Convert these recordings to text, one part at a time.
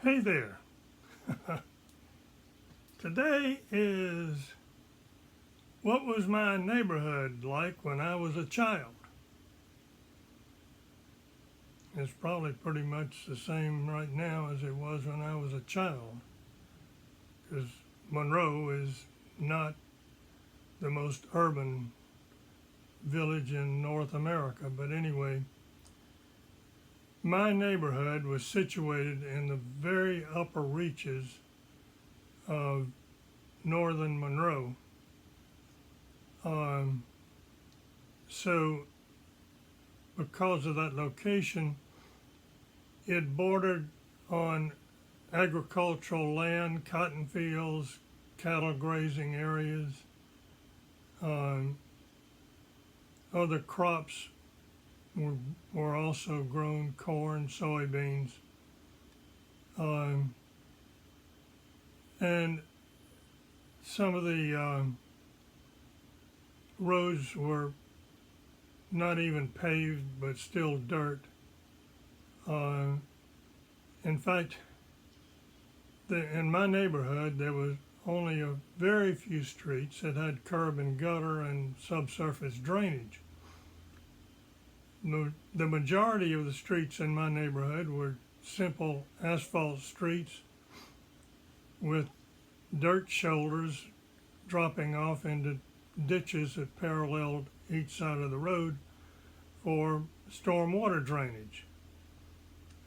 Hey there. Today is what was my neighborhood like when I was a child? It's probably pretty much the same right now as it was when I was a child, because Monroe is not the most urban village in North America. But anyway, my neighborhood was situated in the very upper reaches of northern Monroe. Um, so because of that location, it bordered on agricultural land, cotton fields, cattle grazing areas. Um, Other crops were also grown: corn, soybeans, um, and some of the roads were not even paved, but still dirt. Uh, in fact, in my neighborhood, there was only a very few streets that had curb and gutter and subsurface drainage. The majority of the streets in my neighborhood were simple asphalt streets with dirt shoulders dropping off into ditches that paralleled each side of the road for stormwater drainage.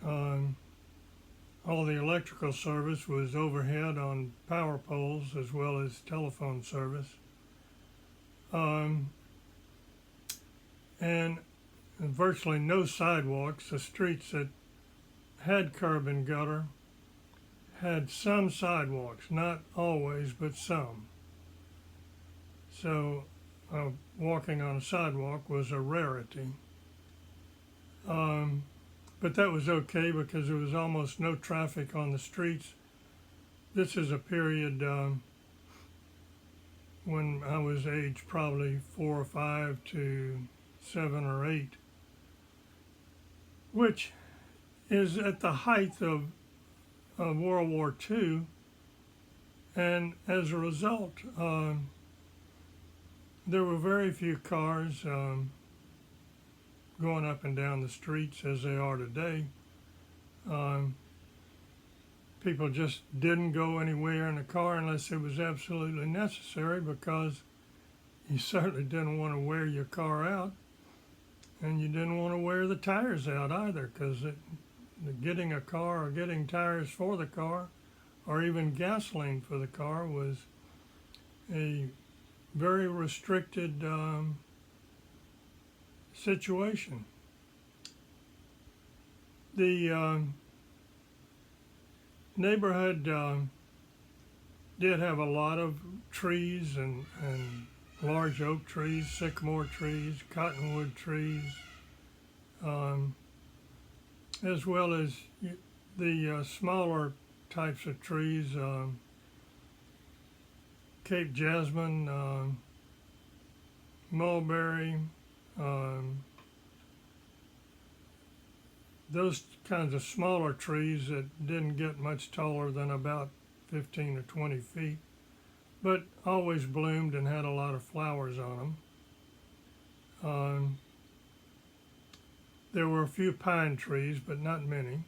All the electrical service was overhead on power poles as well as telephone service. And virtually no sidewalks. The streets that had curb and gutter had some sidewalks, not always, but some. So walking on a sidewalk was a rarity. But that was okay because there was almost no traffic on the streets. This is a period when I was aged probably 4 or 5 to 7 or 8, which is at the height of World War II. And as a result, there were very few cars going up and down the streets as they are today. People just didn't go anywhere in a car unless it was absolutely necessary, because you certainly didn't want to wear your car out, and you didn't want to wear the tires out either, because getting a car or getting tires for the car or even gasoline for the car was a very restricted situation. The neighborhood did have a lot of trees and large oak trees, sycamore trees, cottonwood trees, as well as the smaller types of trees, Cape jasmine, mulberry, those kinds of smaller trees that didn't get much taller than about 15 or 20 feet, but always bloomed and had a lot of flowers on them. There were a few pine trees, but not many.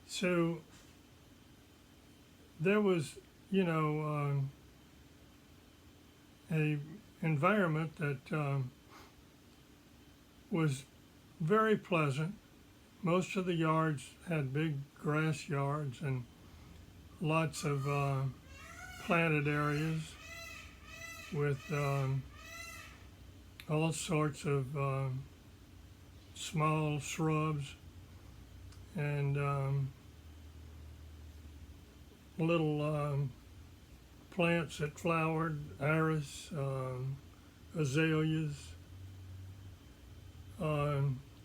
So there was, a environment that was very pleasant. Most of the yards had big grass yards and lots of planted areas with all sorts of small shrubs and little plants that flowered: iris, azaleas,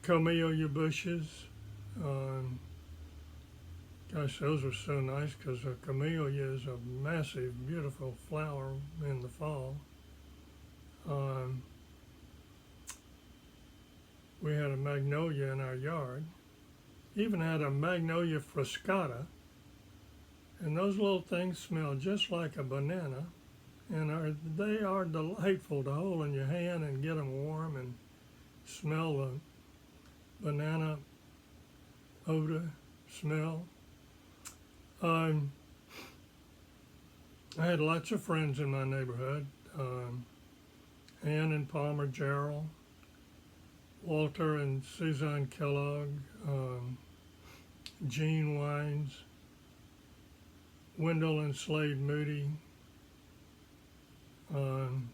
camellia bushes. Gosh, those were so nice, because a camellia is a massive, beautiful flower in the fall. We had a magnolia in our yard. even had a Magnolia fruscata, and those little things smell just like a banana, and they are delightful to hold in your hand and get them warm and smell the banana odor smell. Um, I had lots of friends in my neighborhood. Ann and Palmer Jarrell, Walter and Suzanne Kellogg, Gene Wines, Wendell and Slade Moody, Tom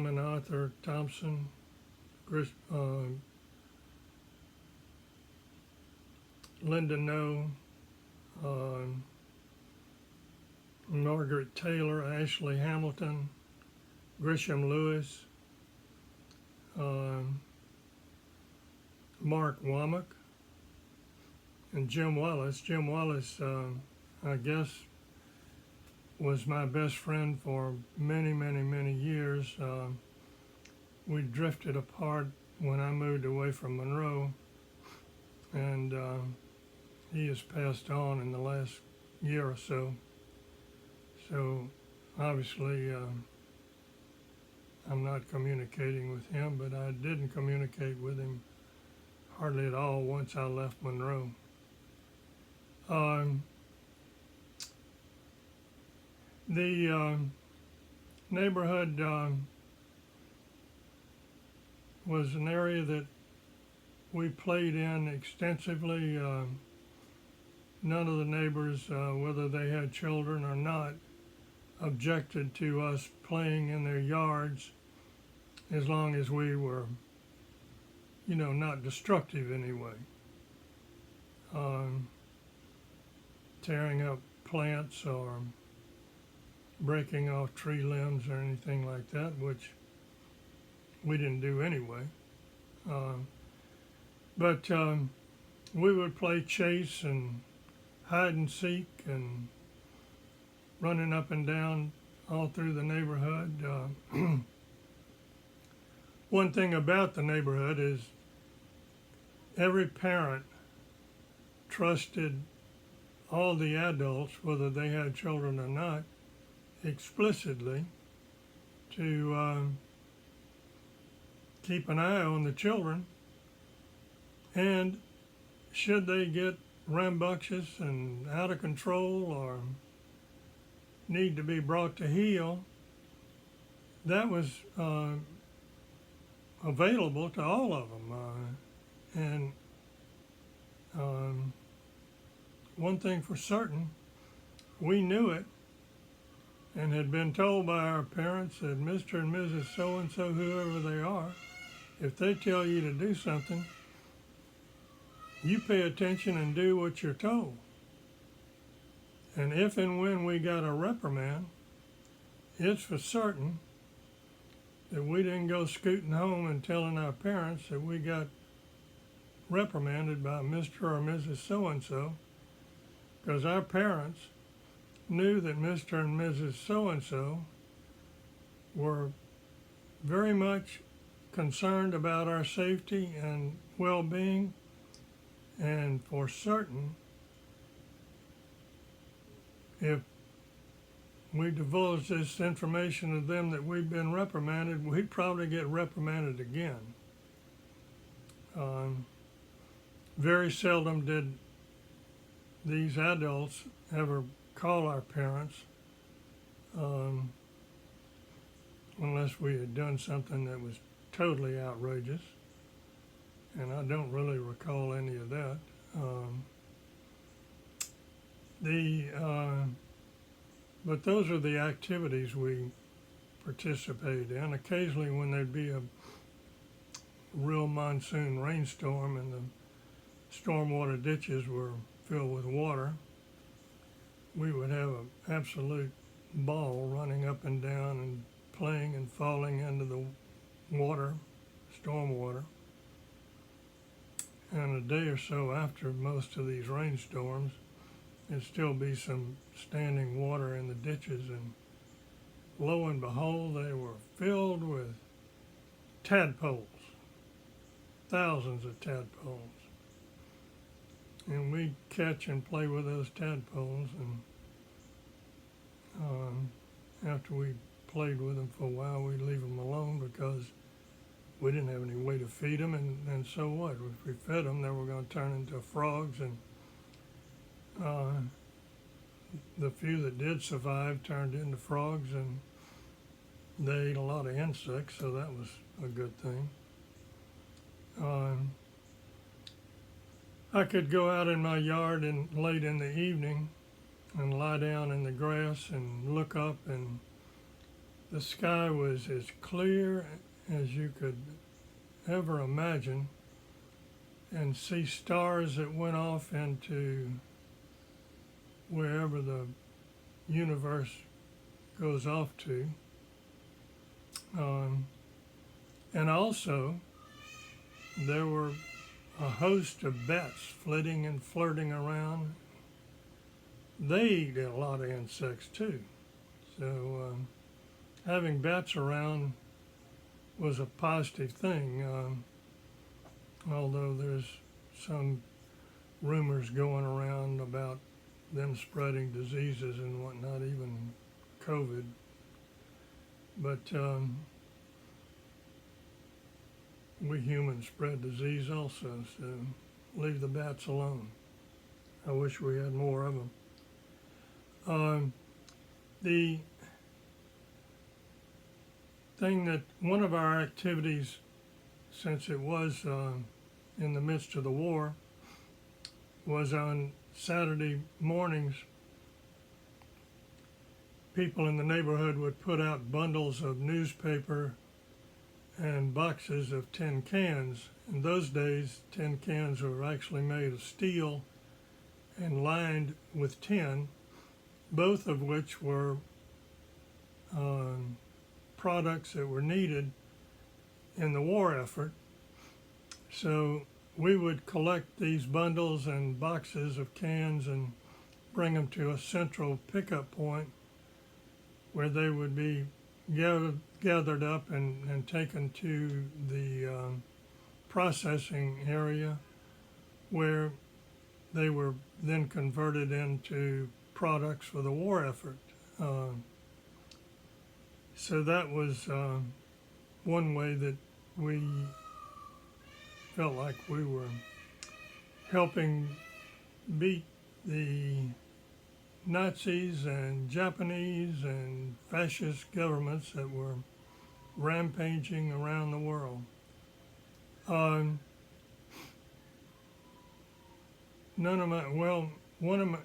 and Arthur Thompson, Linda No, Margaret Taylor, Ashley Hamilton, Grisham Lewis, Mark Womack, and Jim Wallace. Jim Wallace, I guess, was my best friend for many, many, many years. We drifted apart when I moved away from Monroe, and he has passed on in the last year or so. So obviously I'm not communicating with him, but I didn't communicate with him hardly at all once I left Monroe. The neighborhood was an area that we played in extensively. None of the neighbors, whether they had children or not, objected to us playing in their yards as long as we were, not destructive anyway. Tearing up plants or breaking off tree limbs or anything like that, which we didn't do anyway. But we would play chase and hide and seek and running up and down all through the neighborhood. One thing about the neighborhood is every parent trusted all the adults, whether they had children or not, explicitly to keep an eye on the children, and should they get rambunctious and out of control or need to be brought to heel, that was available to all of them. And one thing for certain, we knew it and had been told by our parents that Mr. and Mrs. So-and-so, whoever they are, if they tell you to do something, you pay attention and do what you're told. And if and when we got a reprimand, it's for certain that we didn't go scooting home and telling our parents that we got reprimanded by Mr. or Mrs. So-and-so, because our parents knew that Mr. and Mrs. So-and-so were very much concerned about our safety and well-being, and for certain, if we divulge this information to them that we've been reprimanded, we'd probably get reprimanded again. Very seldom did these adults ever call our parents unless we had done something that was totally outrageous, and I don't really recall any of that. But those are the activities we participated in. Occasionally when there'd be a real monsoon rainstorm and the stormwater ditches were filled with water, we would have an absolute ball running up and down and playing and falling into the water, storm water. And a day or so after most of these rainstorms, there'd still be some standing water in the ditches, and lo and behold, they were filled with tadpoles, thousands of tadpoles. and we catch and play with those tadpoles, and after we played with them for a while, we leave them alone because we didn't have any way to feed them, and so what? If we fed them, they were going to turn into frogs, and the few that did survive turned into frogs, and they ate a lot of insects, so that was a good thing. I could go out in my yard and late in the evening and lie down in the grass and look up, and the sky was as clear as you could ever imagine, and see stars that went off into wherever the universe goes off to. And also, there were a host of bats flitting and flirting around. They eat a lot of insects too. So having bats around was a positive thing, although there's some rumors going around about them spreading diseases and whatnot, even COVID. But we humans spread disease also, so leave the bats alone. I wish we had more of them. The thing that one of our activities, since it was in the midst of the war, was on Saturday mornings, people in the neighborhood would put out bundles of newspaper and boxes of tin cans. In those days, tin cans were actually made of steel and lined with tin, both of which were products that were needed in the war effort. So we would collect these bundles and boxes of cans and bring them to a central pickup point where they would be gathered up and taken to the processing area, where they were then converted into products for the war effort. So that was one way that we felt like we were helping beat the Nazis and Japanese and fascist governments that were rampaging around the world. One of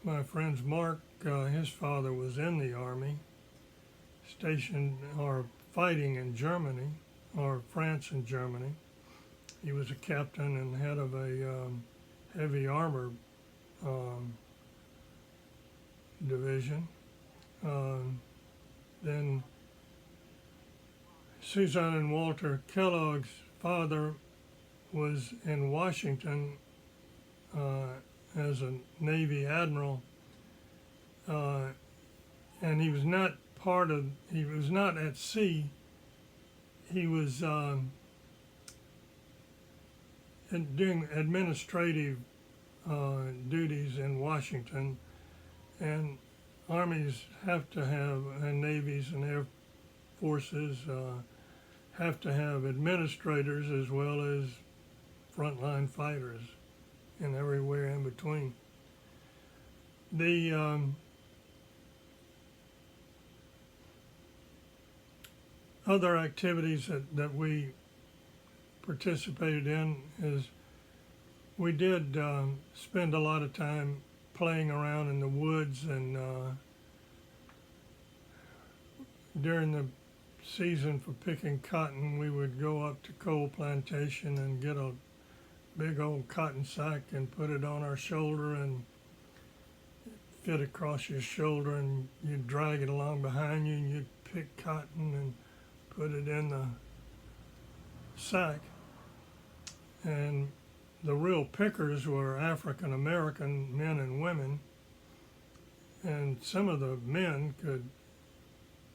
my friends, Mark, his father was in the Army, stationed or fighting in Germany, or France and Germany. He was a captain and head of a heavy armor division. Then Suzanne and Walter Kellogg's father was in Washington as a Navy admiral, and he was not at sea. He was doing administrative duties in Washington, and armies have to have, and navies and air forces have to have administrators as well as frontline fighters and everywhere in between. The other activities that we participated in is we did spend a lot of time playing around in the woods, and during the season for picking cotton, we would go up to Coal Plantation and get a big old cotton sack and put it on our shoulder and fit across your shoulder, and you'd drag it along behind you, and you'd pick cotton and put it in the sack. And the real pickers were African American men and women, and some of the men could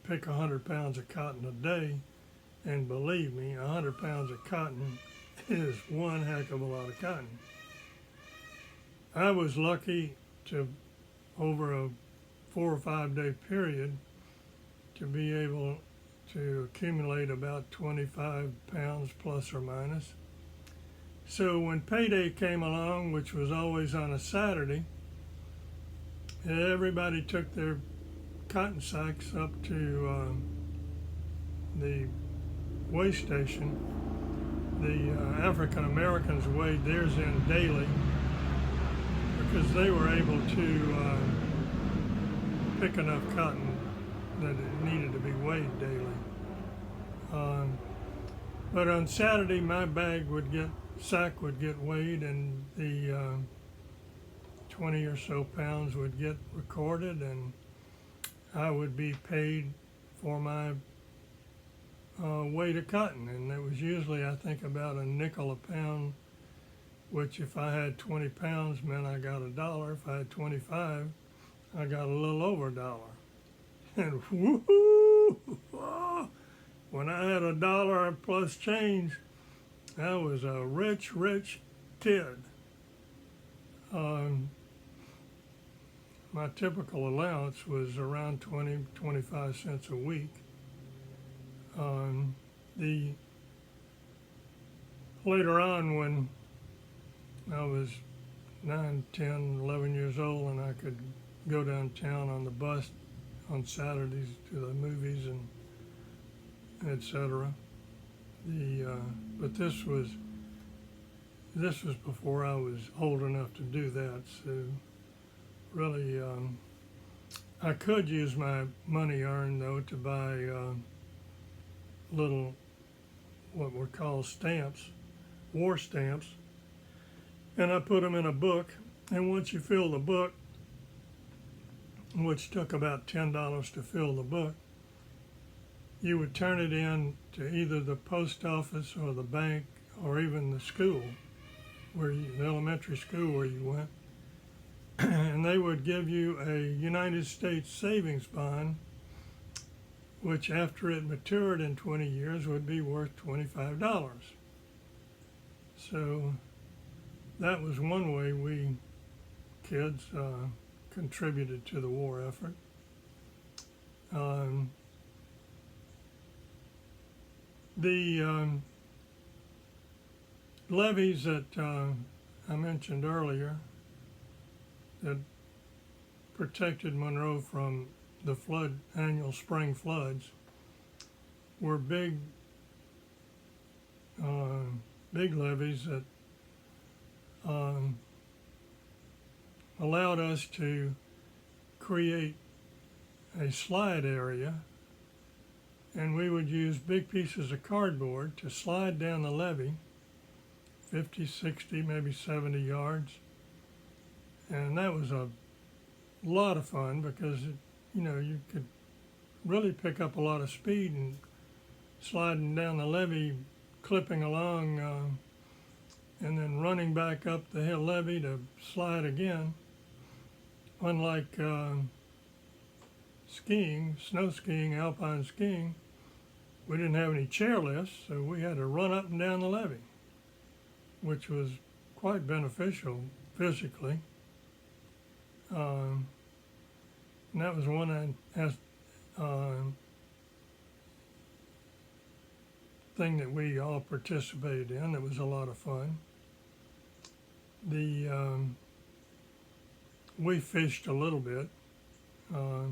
pick 100 pounds of cotton a day, and believe me, 100 pounds of cotton is one heck of a lot of cotton. I was lucky to, over a 4 or 5 day period, to be able to accumulate about 25 pounds plus or minus. So when payday came along, which was always on a Saturday, everybody took their cotton sacks up to the weigh station. The African Americans weighed theirs in daily because they were able to pick enough cotton that it needed to be weighed daily. But on Saturday, my sack would get weighed, and the 20 or so pounds would get recorded, and I would be paid for my weight of cotton. And it was usually, I think, about a nickel a pound, which if I had 20 pounds meant I got $1. If I had 25, I got a little over $1. And woohoo! When I had $1 plus change, I was a rich, rich kid. My typical allowance was around 20-25 cents a week. Later on, when I was 9, 10, 11 years old, and I could go downtown on the bus on Saturdays to the movies and etc. But this was before I was old enough to do that. So really, I could use my money earned though to buy little what were called stamps, war stamps, and I put them in a book. And once you fill the book, which took about $10 to fill the book, you would turn it in to either the post office or the bank or even the school, the elementary school where you went, and they would give you a United States savings bond, which after it matured in 20 years would be worth $25. So that was one way we kids contributed to the war effort. The levees that I mentioned earlier that protected Monroe from the annual spring floods were big levees that allowed us to create a slide area, and we would use big pieces of cardboard to slide down the levee 50, 60, maybe 70 yards. And that was a lot of fun because, you could really pick up a lot of speed and sliding down the levee, clipping along, and then running back up the hill levee to slide again. Unlike skiing, snow skiing, alpine skiing, we didn't have any chairlifts, so we had to run up and down the levee, which was quite beneficial physically. And that was one thing that we all participated in. It was a lot of fun. We fished a little bit. I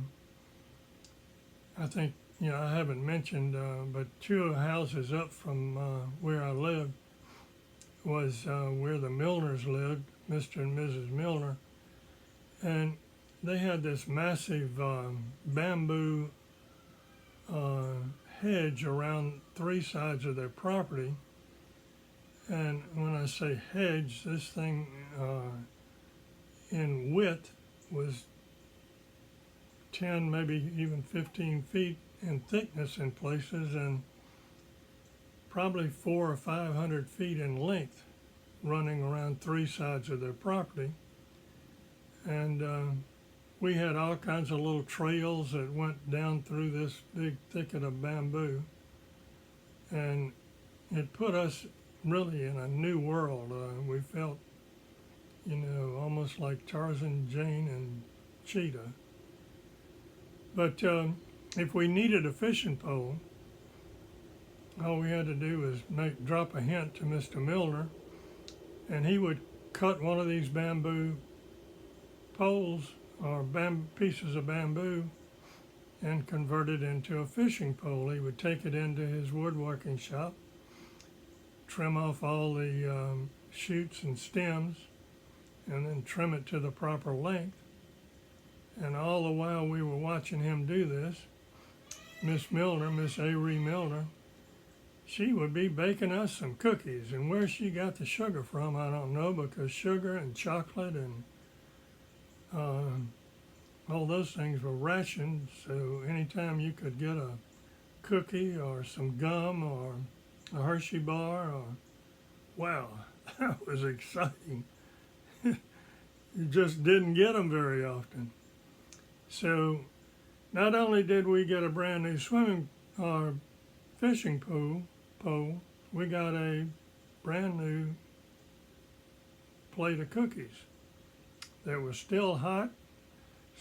think, I haven't mentioned, but 2 houses up from where I lived was where the Milners lived, Mr. and Mrs. Milner. And they had this massive bamboo hedge around 3 sides of their property. And when I say hedge, this thing in width was 10, maybe even 15 feet in thickness in places, and probably 400 or 500 feet in length, running around 3 sides of their property. And we had all kinds of little trails that went down through this big thicket of bamboo. And it put us really in a new world. We felt almost like Tarzan, Jane, and Cheetah. But if we needed a fishing pole, all we had to do was drop a hint to Mr. Milner, and he would cut one of these bamboo poles or pieces of bamboo and convert it into a fishing pole. He would take it into his woodworking shop, trim off all the shoots and stems, and then trim it to the proper length. And all the while we were watching him do this, Miss Avery Milner, she would be baking us some cookies. And where she got the sugar from, I don't know, because sugar and chocolate and all those things were rationed. So anytime you could get a cookie or some gum or a Hershey bar, wow, that was exciting. You just didn't get them very often. So not only did we get a brand new fishing pole, we got a brand new plate of cookies that were still hot.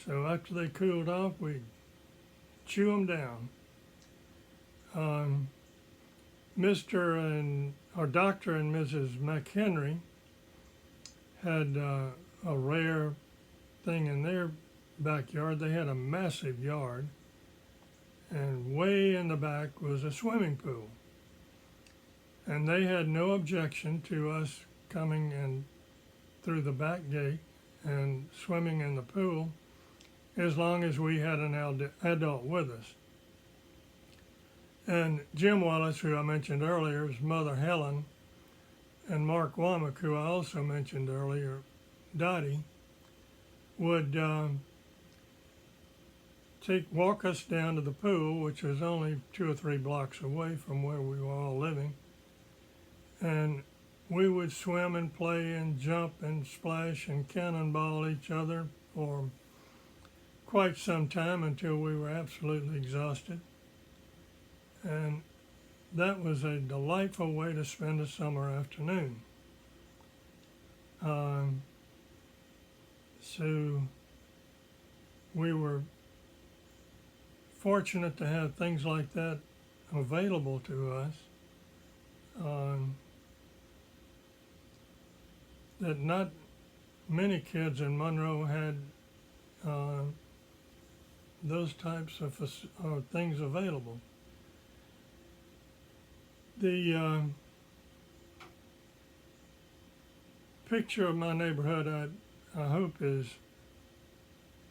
So after they cooled off, we'd chew them down. Dr. and Mrs. McHenry had a rare thing in their backyard. They had a massive yard, and way in the back was a swimming pool. And they had no objection to us coming in through the back gate and swimming in the pool as long as we had an adult with us. And Jim Wallace, who I mentioned earlier, his mother Helen, and Mark Womack, who I also mentioned earlier, Dottie, would walk us down to the pool, which was only 2 or 3 blocks away from where we were all living. And we would swim and play and jump and splash and cannonball each other for quite some time until we were absolutely exhausted. And that was a delightful way to spend a summer afternoon. So we were fortunate to have things like that available to us. That not many kids in Monroe had those types of things available. The picture of my neighborhood, I hope, is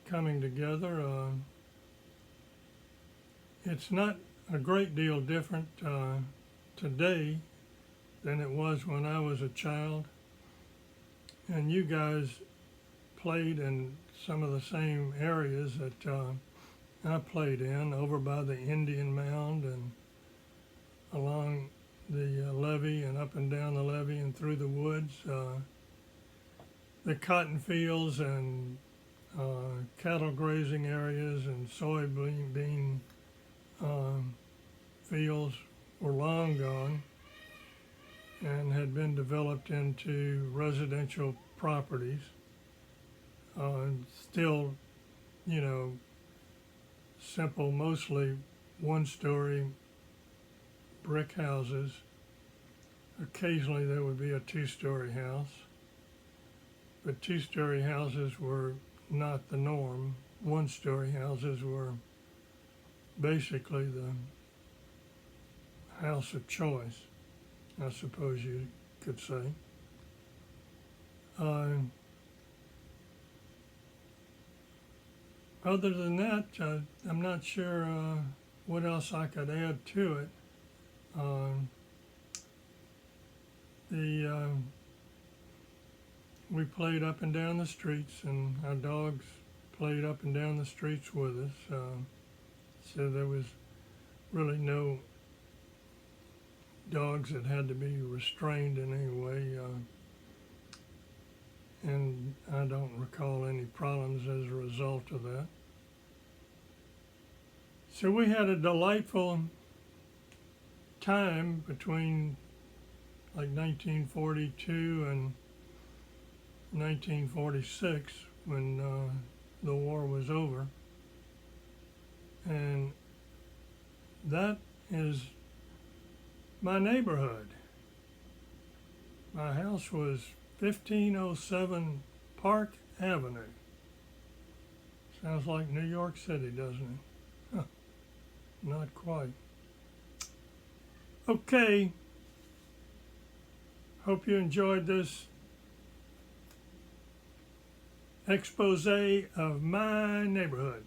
coming together. It's not a great deal different today than it was when I was a child. And you guys played in some of the same areas that I played in, over by the Indian Mound and along the levee and up and down the levee and through the woods. The cotton fields and cattle grazing areas and soybean fields were long gone and had been developed into residential properties. Still, simple, mostly one-story brick houses. Occasionally there would be a 2-story house, but 2-story houses were not the norm. 1-story houses were basically the house of choice, I suppose you could say. Other than that, I'm not sure what else I could add to it. We played up and down the streets, and our dogs played up and down the streets with us. So there was really no dogs that had to be restrained in any way. And I don't recall any problems as a result of that. So we had a delightful time between like 1942 1946 when the war was over. And that is my neighborhood. My house was 1507 Park Avenue. Sounds like New York City, doesn't it? Huh, not quite. Okay. Hope you enjoyed this expose of my neighborhood.